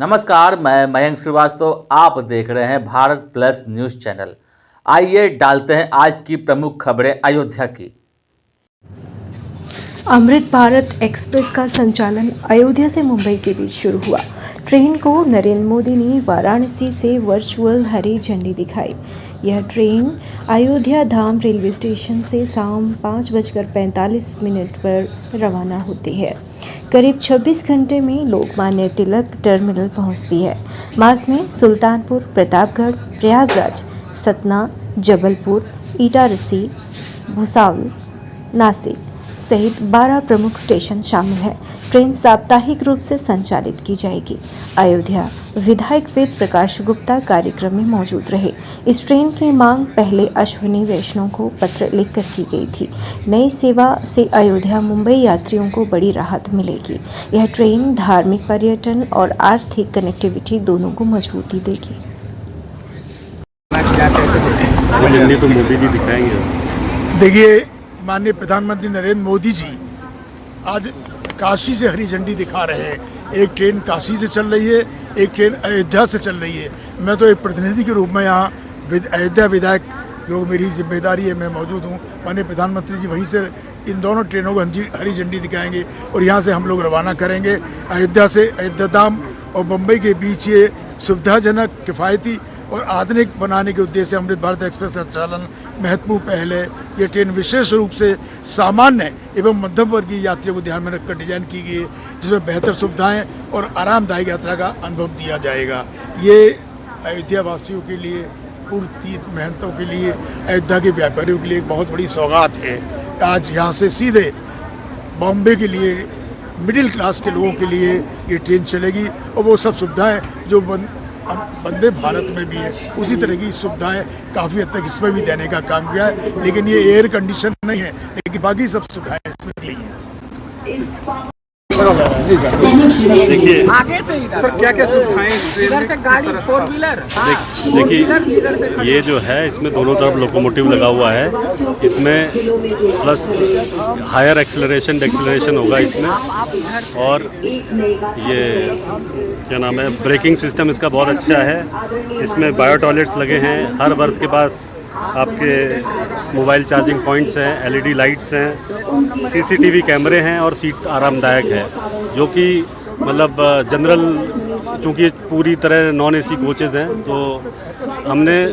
नमस्कार, मैं मयंक श्रीवास्तव। आप देख रहे हैं भारत प्लस न्यूज़ चैनल। आइए डालते हैं आज की प्रमुख खबरें अयोध्या की। अमृत भारत एक्सप्रेस का संचालन अयोध्या से मुंबई के बीच शुरू हुआ। ट्रेन को नरेंद्र मोदी ने वाराणसी से वर्चुअल हरी झंडी दिखाई। यह ट्रेन अयोध्या धाम रेलवे स्टेशन से शाम 5:45 पर रवाना होती है। करीब 26 घंटे में लोकमान्य तिलक टर्मिनल पहुंचती है। मार्ग में सुल्तानपुर, प्रतापगढ़, प्रयागराज, सतना, जबलपुर, इटारसी, भुसावल, नासिक सहित 12 प्रमुख स्टेशन शामिल हैं। ट्रेन साप्ताहिक रूप से संचालित की जाएगी। अयोध्या विधायक वेद प्रकाश गुप्ता कार्यक्रम में मौजूद रहे। इस ट्रेन की मांग पहले अश्विनी वैष्णव को पत्र लिखकर की गई थी। नई सेवा से अयोध्या मुंबई यात्रियों को बड़ी राहत मिलेगी। यह ट्रेन धार्मिक पर्यटन और आर्थिक कनेक्टिविटी दोनों को मजबूती देगी। तो मोदी जी दिखाएंगे। देखिए, माननीय प्रधानमंत्री नरेंद्र मोदी जी आज काशी से हरी झंडी दिखा रहे हैं। एक ट्रेन काशी से चल रही है, एक ट्रेन अयोध्या से चल रही है। मैं तो एक प्रतिनिधि के रूप में यहाँ अयोध्या विधायक जो मेरी जिम्मेदारी है, मैं मौजूद हूँ। माननीय प्रधानमंत्री जी वहीं से इन दोनों ट्रेनों को हरी झंडी दिखाएंगे और यहाँ से हम लोग रवाना करेंगे। अयोध्या से अयोध्या धाम और मुंबई के बीच ये सुविधाजनक, किफ़ायती और आधुनिक बनाने के उद्देश्य से अमृत भारत एक्सप्रेस का संचालन महत्वपूर्ण पहल है। ये ट्रेन विशेष रूप से सामान्य एवं मध्यम वर्गीय यात्रियों को ध्यान में रखकर डिजाइन की गई है, जिसमें बेहतर सुविधाएं और आरामदायक यात्रा का अनुभव दिया जाएगा। ये अयोध्या वासियों के लिए, पूर्व तीर्थ महंतों के लिए, अयोध्या के व्यापारियों के लिए एक बहुत बड़ी सौगात है। आज यहाँ से सीधे बॉम्बे के लिए मिडिल क्लास के लोगों के लिए ये ट्रेन चलेगी और वो सब सुविधाएँ जो वंदे भारत में भी है, उसी तरह की सुविधाएं काफ़ी हद तक इसमें भी देने का काम किया है। लेकिन ये एयर कंडीशन नहीं है, लेकिन बाकी सब सुविधाएं इसमें दी हैं। जी सर, देखिए आगे से सर क्या क्या सुविधाएं इधर से गाड़ी 4 व्हीलर। देखिए ये जो है इसमें दोनों तरफ लोकोमोटिव लगा हुआ है। इसमें प्लस हायर एक्सेलरेशन डेक्सेलरेशन होगा इसमें, और ये क्या नाम है, ब्रेकिंग सिस्टम इसका बहुत अच्छा है। इसमें बायो टॉयलेट्स लगे हैं। हर बर्थ के पास आपके मोबाइल चार्जिंग पॉइंट्स हैं, एलईडी लाइट्स हैं, सीसीटीवी कैमरे हैं और सीट आरामदायक है, जो कि मतलब जनरल, चूँकि पूरी तरह नॉन एसी कोचेज़ हैं, तो हमने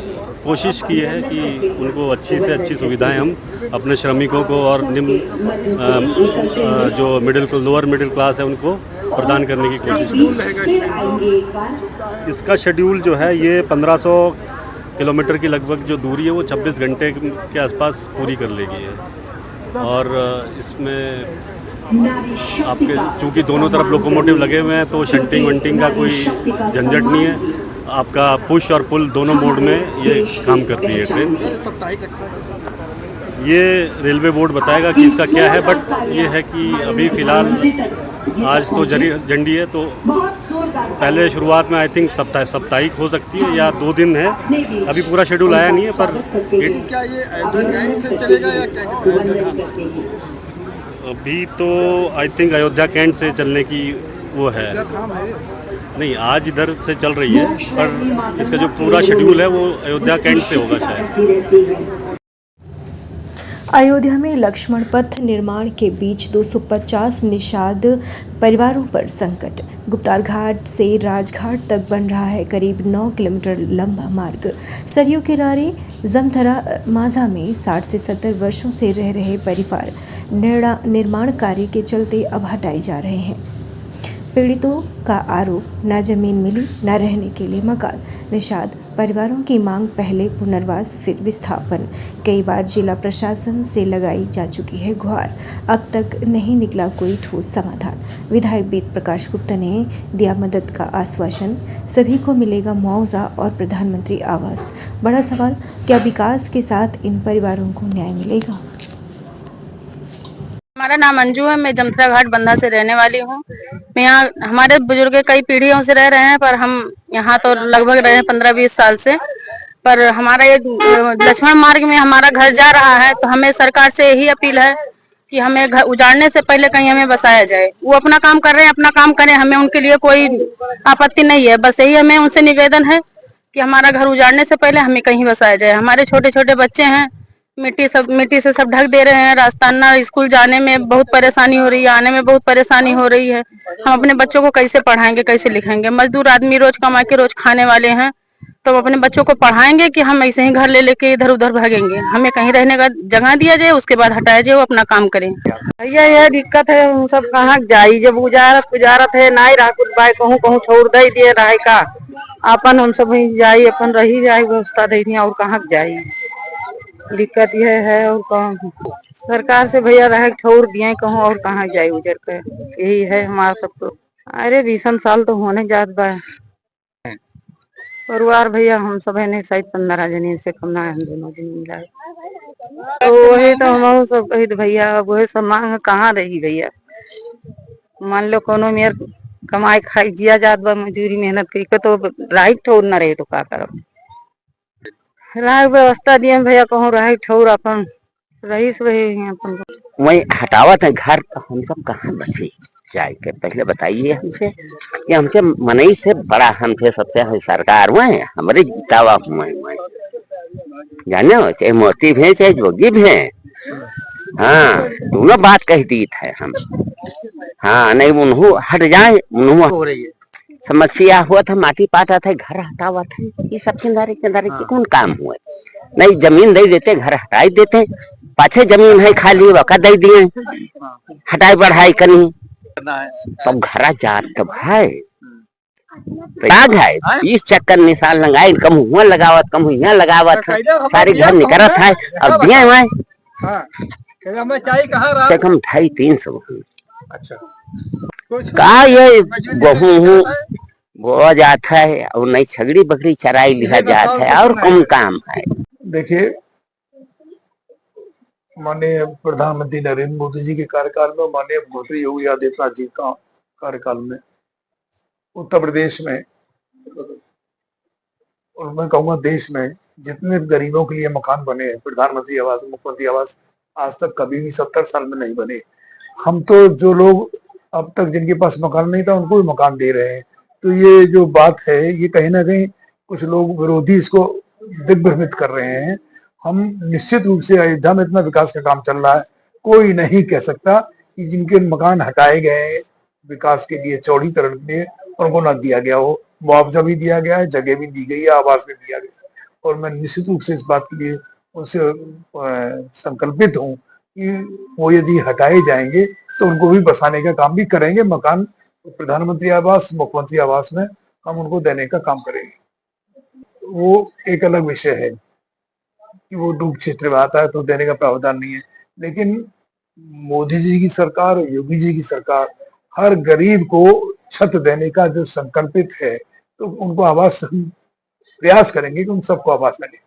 कोशिश की है कि उनको अच्छी से अच्छी सुविधाएं हम अपने श्रमिकों को और निम्न जो लोअर मिडिल क्लास है उनको प्रदान करने की कोशिश की। इसका शेड्यूल जो है ये 1500 किलोमीटर की लगभग जो दूरी है वो 26 घंटे के आसपास पूरी कर लेगी है। और इसमें आपके चूँकि दोनों तरफ लोकोमोटिव लगे हुए हैं तो शंटिंग वंटिंग का कोई झंझट नहीं है। आपका पुश और पुल दोनों मोड में ये काम करती है ट्रेन। ये रेलवे बोर्ड बताएगा कि इसका क्या है, बट ये है कि अभी फ़िलहाल आज तो झंडी है, तो पहले शुरुआत में आई थिंक साप्ताहिक हो सकती है या 2 दिन है। अभी पूरा शेड्यूल आया नहीं है, पर क्या ये अयोध्या कैंट से चलेगा या क्या? अभी तो आई थिंक अयोध्या कैंट से चलने की वो है। नहीं, आज इधर से चल रही है, पर इसका जो पूरा शेड्यूल है वो अयोध्या कैंट से होगा शायद। अयोध्या में लक्ष्मण पथ निर्माण के बीच 250 निषाद परिवारों पर संकट। गुप्तार घाट से राजघाट तक बन रहा है करीब 9 किलोमीटर लंबा मार्ग। सरयू किनारे जमथरा माझा में 60 से 70 वर्षों से रह रहे परिवार निर्माण कार्य के चलते अब हटाए जा रहे हैं। पीड़ितों का आरोप, न जमीन मिली न रहने के लिए मकान। निषाद परिवारों की मांग पहले पुनर्वास फिर विस्थापन। कई बार जिला प्रशासन से लगाई जा चुकी है गुहार, अब तक नहीं निकला कोई ठोस समाधान। विधायक वेद प्रकाश गुप्ता ने दिया मदद का आश्वासन, सभी को मिलेगा मुआवजा और प्रधानमंत्री आवास। बड़ा सवाल, क्या विकास के साथ इन परिवारों को न्याय मिलेगा? हमारा नाम अंजू है। मैं जमथरा घाट बंधा से रहने वाली हूँ। मैं यहाँ, हमारे बुजुर्ग कई पीढ़ियों से रह रहे हैं, पर हम यहाँ तो लगभग रहे हैं 15-20 साल से। पर हमारा ये लक्ष्मण मार्ग में हमारा घर जा रहा है, तो हमें सरकार से यही अपील है कि हमें घर उजाड़ने से पहले कहीं हमें बसाया जाए। वो अपना काम कर रहे हैं, अपना काम करें, हमें उनके लिए कोई आपत्ति नहीं है। बस यही हमें उनसे निवेदन है कि हमारा घर उजाड़ने से पहले हमें कहीं बसाया जाए। हमारे छोटे छोटे बच्चे हैं, मिट्टी से सब ढक दे रहे हैं। रास्ताना स्कूल जाने में बहुत परेशानी हो रही है, आने में बहुत परेशानी हो रही है। हम अपने बच्चों को कैसे पढ़ाएंगे, कैसे लिखाएंगे? मजदूर आदमी रोज कमा के रोज खाने वाले हैं, तो अपने बच्चों को पढ़ाएंगे कि हम ऐसे ही घर ले लेके इधर उधर भागेंगे? हमें कहीं रहने का जगह दिया जाए, उसके बाद हटाया जाए, वो अपना काम करें। भैया यह दिक्कत है, हम सब कहाँ जाई? जब उजारत है ना रहा कुछ बाय कहूँ कहूँ छोड़ दे दिए रहे का अपन हम सब ही जाई, अपन रही जाए व्यवस्था दे दी और कहाँ जाई? दिक्कत यह है। और कहाँ सरकार से भैया रहे छोड़ दिए कहूँ और कहाँ जाए उजर कर? यही है हमारा सब तो। अरे 20 साल तो होने जात बा परिवार भैया। हम सब है नहीं शायद 15 जने से कम ना, हम दोनों जन मिला तो वही तो हम सब कही भैया। अब वही सब मांग कहाँ रही भैया? मान लो कोनो मेयर कमाई खाई जिया जात बा, मजूरी मेहनत करी के तो राइट ठोर न रहे तो का करब? राह व्यवस्था दिए भैया, कहूँ राह ठोर अपन रहीस वही अपन वही हटावत है घर, तो हम सब कहाँ बचे जाए के? पहले बताइए हमसे। ये हमसे मनई से बड़ा हमसे सबसे सरकार हुए हमारे जितावा हुए जाने हो, चाहे मोती भी चाहे जोगी भी। हाँ, दोनों बात कह दी है हम। हाँ, नहीं उन्हों हट जाए, उन्हों समस्या हुआ था, माटी पाटा था, घर हटावा था, ये सब किनारे किनारे के कौन काम हुए? नहीं जमीन दे देते, घर हटाई देते, पाछे जमीन है खाली वक़्त दे दिए, हटाई बढ़ाई करनी तब घर जात तो भाई त्याग है। 20 चक्कर निशान लगाए, कम हुआ लगावत, कम हुआ लगावत, सारे घर निकलत है। अब दिए हुए कम 250-300 का ये गेहूं बोआ जाता है और नहीं छगड़ी बकरी चराई लिया जाता है और कम काम है। देखिए, माननीय प्रधानमंत्री नरेंद्र मोदी जी के कार्यकाल में, माननीय मुख्यमंत्री योगी आदित्यनाथ जी का कार्यकाल में उत्तर प्रदेश में और मैं कहूँगा देश में जितने गरीबों के लिए मकान बने हैं, प्रधानमंत्री आवास, मुख्यमंत्री आवास, आज तक कभी भी 70 साल में नहीं बने। हम तो जो लोग अब तक जिनके पास मकान नहीं था उनको भी मकान दे रहे हैं। तो ये जो बात है, ये कहीं ना कहीं कुछ लोग विरोधी इसको दिग्भ्रमित कर रहे हैं। हम निश्चित रूप से अयोध्या में इतना विकास का काम चल रहा है, कोई नहीं कह सकता कि जिनके मकान हटाए गए विकास के लिए, चौड़ीकरण के लिए, उनको ना दिया गया हो। मुआवजा भी दिया गया है, जगह भी दी गई है, आवास भी दिया गया है। और मैं निश्चित रूप से इस बात के लिए उनसे संकल्पित हूँ कि वो यदि हटाए जाएंगे तो उनको भी बसाने का काम भी करेंगे। मकान प्रधानमंत्री आवास, मुख्यमंत्री आवास में हम उनको देने का काम करेंगे। वो एक अलग विषय है कि वो डूब क्षेत्र में आता है तो देने का प्रावधान नहीं है, लेकिन मोदी जी की सरकार, योगी जी की सरकार हर गरीब को छत देने का जो संकल्पित है, तो उनको आवास हम प्रयास करेंगे कि उन सबको आवास मिले।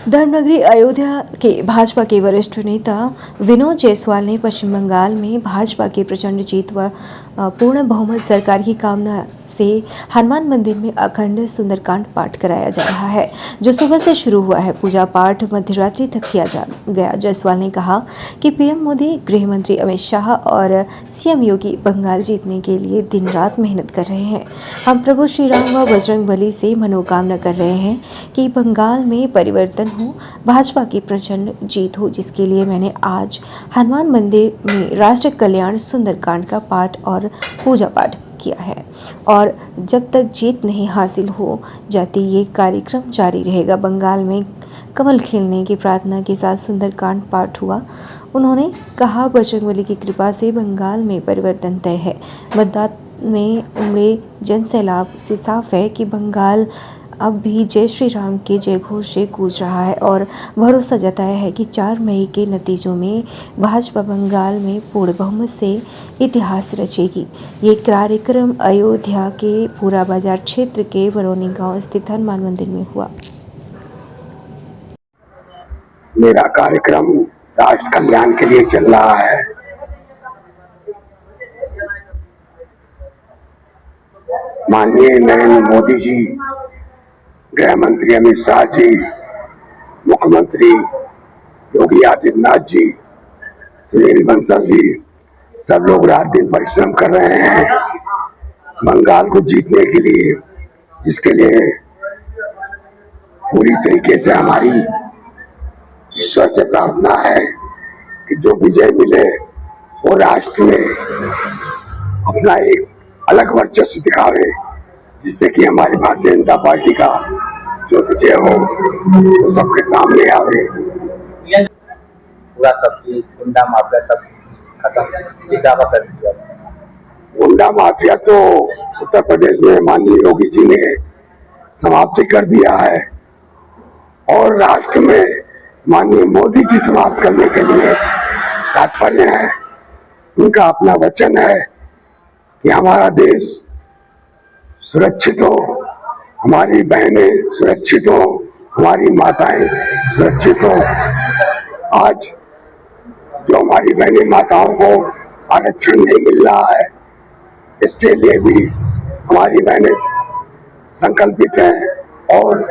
धर्मनगरी अयोध्या के भाजपा के वरिष्ठ नेता विनोद जायसवाल ने पश्चिम बंगाल में भाजपा की प्रचंड जीत व पूर्ण बहुमत सरकार की कामना से हनुमान मंदिर में अखंड सुंदरकांड पाठ कराया जा रहा है, जो सुबह से शुरू हुआ है। पूजा पाठ मध्य रात्रि तक किया गया। जायसवाल ने कहा कि पीएम मोदी, गृह मंत्री अमित शाह और सीएम योगी बंगाल जीतने के लिए दिन रात मेहनत कर रहे हैं। हम प्रभु श्री राम व बजरंग बली से मनोकामना कर रहे हैं कि बंगाल में परिवर्तन हो, भाजपा की प्रचंड जीत हो, जिसके लिए मैंने आज हनुमान मंदिर में राष्ट्र कल्याण सुंदरकांड का पाठ और पूजा पाठ किया है और जब तक जीत नहीं हासिल हो जाती ये कार्यक्रम जारी रहेगा। बंगाल में कमल खिलने की प्रार्थना के साथ सुंदरकांड पाठ हुआ। उन्होंने कहा, बजरंगबली की कृपा से बंगाल में परिवर्तन तय है। मतदान में उमड़े जनसैलाब से साफ है कि बंगाल अब भी जय श्री राम के जय घोष से गूंज रहा है और भरोसा जताया है कि 4 मई के नतीजों में भाजपा बंगाल में पूर्ण बहुमत से इतिहास रचेगी। ये कार्यक्रम अयोध्या के पूरा बाजार क्षेत्र के बरौनी गांव स्थित हनुमान मंदिर में हुआ। मेरा कार्यक्रम राष्ट्र कल्याण के लिए चल रहा है। माननीय नरेंद्र मोदी जी, गृह मंत्री अमित शाह जी, मुख्यमंत्री योगी आदित्यनाथ जी सुनील बंसल जी, सब लोग रात दिन परिश्रम कर रहे हैं बंगाल को जीतने के लिए, जिसके लिए पूरी तरीके से हमारी ईश्वर से प्रार्थना है कि जो विजय मिले वो राष्ट्र में अपना एक अलग वर्चस्व दिखावे, जिससे कि हमारी भारतीय जनता पार्टी का जो विजय हो वो सबके सामने आवे। पूरा सब चीज गुंडा माफिया सब खत्म दावा कर दिया। गुंडा माफिया तो उत्तर प्रदेश में माननीय योगी जी ने समाप्ति कर दिया है और राष्ट्र में माननीय मोदी जी समाप्त करने के लिए तात्पर्य है। उनका अपना वचन है कि हमारा देश सुरक्षित हो, हमारी बहनें सुरक्षित हो, हमारी माताएं सुरक्षित हो। आज जो हमारी बहनें माताओं को आरक्षण नहीं मिल रहा है, इसके लिए भी हमारी बहनें संकल्पित हैं और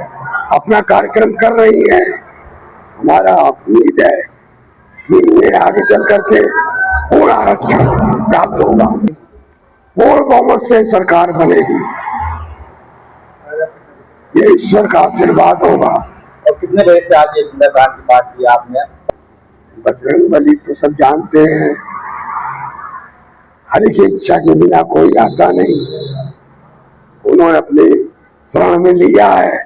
अपना कार्यक्रम कर रही हैं। हमारा उम्मीद है कि इन्हें आगे चल करके पूर्ण आरक्षण प्राप्त होगा, पूर्ण बहुमत से सरकार बनेगी, ये ईश्वर का आशीर्वाद होगा। और कितने बजे से आज ये सुंदरकांड की बात की आपने? बजरंग बली तो सब जानते हैं, हरि की इच्छा के बिना कोई आता नहीं। उन्होंने अपने शरण में लिया है,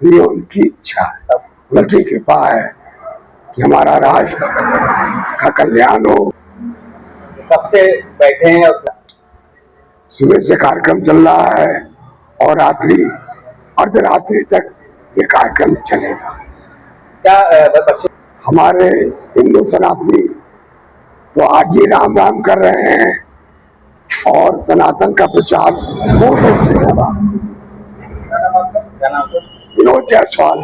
ये उनकी इच्छा है, उनकी कृपा है कि हमारा राष्ट्र का कल्याण हो। कब से बैठे हैं? और सुबह से कार्यक्रम चल रहा है और रात्रि अर्धरात्रि तक ये कार्यक्रम चलेगा। क्या हमारे हिंदू सनातनी तो आज ही राम राम कर रहे हैं और सनातन का प्रचार पूर्ण रूप से होगा। विनोद जायसवाल।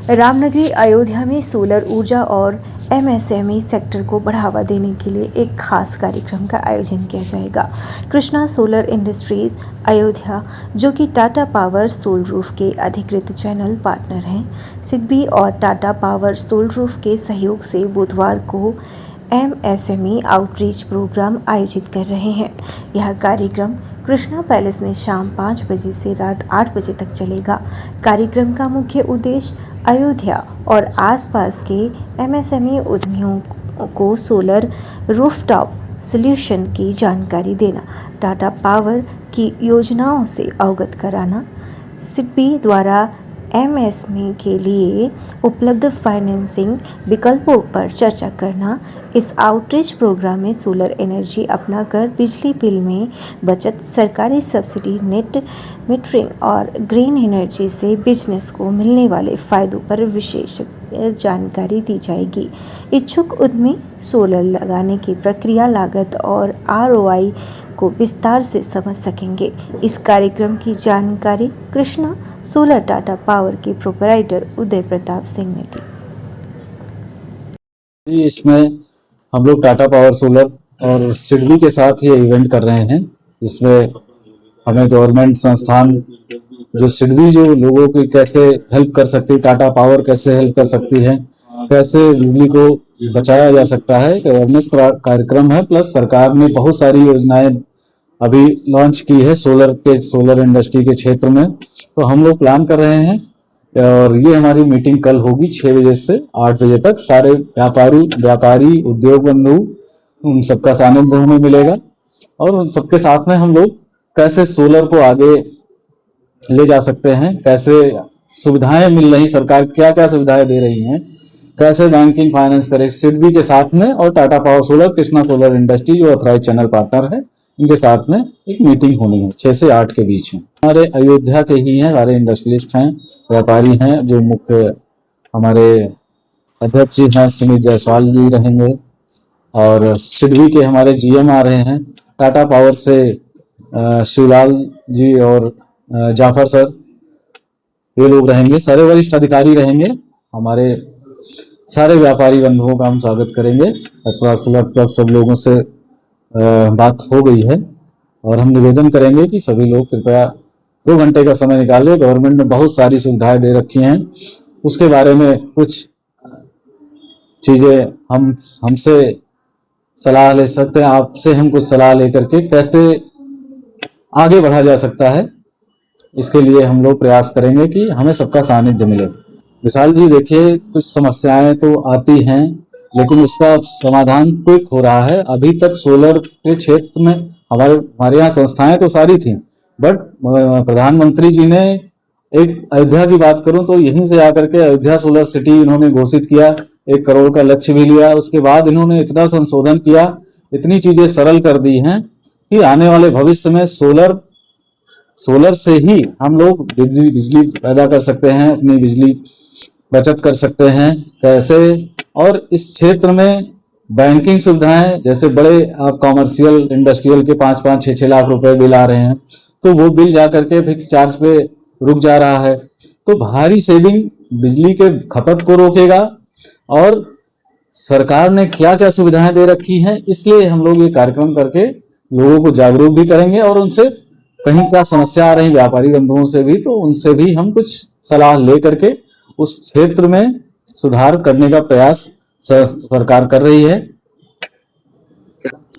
रामनगरी अयोध्या में सोलर ऊर्जा और एमएसएमई सेक्टर को बढ़ावा देने के लिए एक खास कार्यक्रम का आयोजन किया जाएगा। कृष्णा सोलर इंडस्ट्रीज अयोध्या, जो कि टाटा पावर सोलरूफ के अधिकृत चैनल पार्टनर हैं, सिडबी और टाटा पावर सोलरूफ के सहयोग से बुधवार को एमएसएमई आउटरीच प्रोग्राम आयोजित कर रहे हैं। यह कार्यक्रम कृष्णा पैलेस में शाम 5 बजे से रात 8 बजे तक चलेगा। कार्यक्रम का मुख्य उद्देश्य अयोध्या और आसपास के एमएसएमई उद्यमियों को सोलर रूफटॉप सॉल्यूशन की जानकारी देना, टाटा पावर की योजनाओं से अवगत कराना, सिडबी द्वारा एमएसएमई के लिए उपलब्ध फाइनेंसिंग विकल्पों पर चर्चा करना। इस आउटरीच प्रोग्राम में सोलर एनर्जी अपनाकर बिजली बिल में बचत, सरकारी सब्सिडी, नेट मीटरिंग और ग्रीन एनर्जी से बिजनेस को मिलने वाले फ़ायदों पर विशेष जानकारी दी जाएगी। इच्छुक उद्यमी सोलर लगाने की प्रक्रिया, लागत और आरओआई को विस्तार से समझ सकेंगे। इस कार्यक्रम की जानकारी कृष्णा सोलर टाटा पावर के प्रोपराइटर उदय प्रताप सिंह ने दी। इसमें हम लोग टाटा पावर सोलर और सिडबी के साथ ये इवेंट कर रहे हैं, जिसमें हमें गवर्नमेंट संस्थान जो सिडबी जो लोगों की कैसे हेल्प कर सकती है, टाटा पावर कैसे हेल्प कर सकती है, कैसे बिजली को बचाया जा सकता है, अवेयरनेस कार्यक्रम है। प्लस सरकार ने बहुत सारी योजनाएं अभी लॉन्च की है सोलर इंडस्ट्री के क्षेत्र में, तो हम लोग प्लान कर रहे हैं और ये हमारी मीटिंग कल होगी 6 बजे से 8 बजे तक। सारे व्यापारी उद्योग बंधु उन सबका सानिध्य हमें मिलेगा और उन सबके साथ में हम लोग कैसे सोलर को आगे ले जा सकते हैं, कैसे सुविधाएं मिल रही, सरकार क्या क्या सुविधाएं दे रही हैं, कैसे बैंकिंग फाइनेंस करें सिडबी के साथ में और Tata power solar, Krishna solar industry जो ऑथराइज चैनल पार्टनर है, इनके साथ में एक मीटिंग होनी है 6 से 8 के बीच में। हमारे अयोध्या के ही हैं, सारे इंडस्ट्रियलिस्ट हैं, व्यापारी हैं। जो मुख्य हमारे अध्यक्ष जी हैं सुनील जायसवाल जी रहेंगे और सिडबी के हमारे जीएम आ रहे हैं, टाटा पावर से शिवलाल जी और जाफर सर, ये लोग रहेंगे, सारे वरिष्ठ अधिकारी रहेंगे। हमारे सारे व्यापारी बंधुओं का हम स्वागत करेंगे। लगभग सब लोगों से बात हो गई है और हम निवेदन करेंगे कि सभी लोग कृपया 2 घंटे का समय निकालें। गवर्नमेंट ने बहुत सारी सुविधाएं दे रखी हैं, उसके बारे में कुछ चीजें हम हमसे सलाह ले सकते हैं, आपसे हम कुछ सलाह लेकर के कैसे आगे बढ़ा जा सकता है, इसके लिए हम लोग प्रयास करेंगे कि हमें सबका सानिध्य मिले। विशाल जी देखिए, कुछ समस्याएं तो आती हैं लेकिन उसका समाधान क्विक हो रहा है। अभी तक सोलर के क्षेत्र में हमारे यहाँ संस्थाएं तो सारी थी, बट प्रधानमंत्री जी ने एक अयोध्या की बात करूं तो यहीं से आकर के अयोध्या सोलर सिटी इन्होंने घोषित किया, 1 करोड़ का लक्ष्य भी लिया। उसके बाद इन्होंने इतना संशोधन किया, इतनी चीजें सरल कर दी हैं कि आने वाले भविष्य में सोलर से ही हम लोग बिजली पैदा कर सकते हैं, अपनी बिजली बचत कर सकते हैं। कैसे? और इस क्षेत्र में बैंकिंग सुविधाएं, जैसे बड़े आप कॉमर्शियल इंडस्ट्रियल के 5-5, 6-6 लाख रुपए बिल आ रहे हैं, तो वो बिल जा करके फिक्स चार्ज पे रुक जा रहा है, तो भारी सेविंग बिजली के खपत को रोकेगा। और सरकार ने क्या क्या सुविधाएं दे रखी हैं, इसलिए हम लोग ये कार्यक्रम करके लोगों को जागरूक भी करेंगे और उनसे कहीं क्या समस्या आ रही व्यापारी बंधुओं से भी, तो उनसे भी हम कुछ सलाह ले करके उस क्षेत्र में सुधार करने का प्रयास सरकार कर रही है।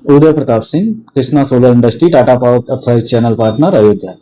Uday Pratap Singh, Krishna solar industry, Tata power authorised channel partner, Ayodhya.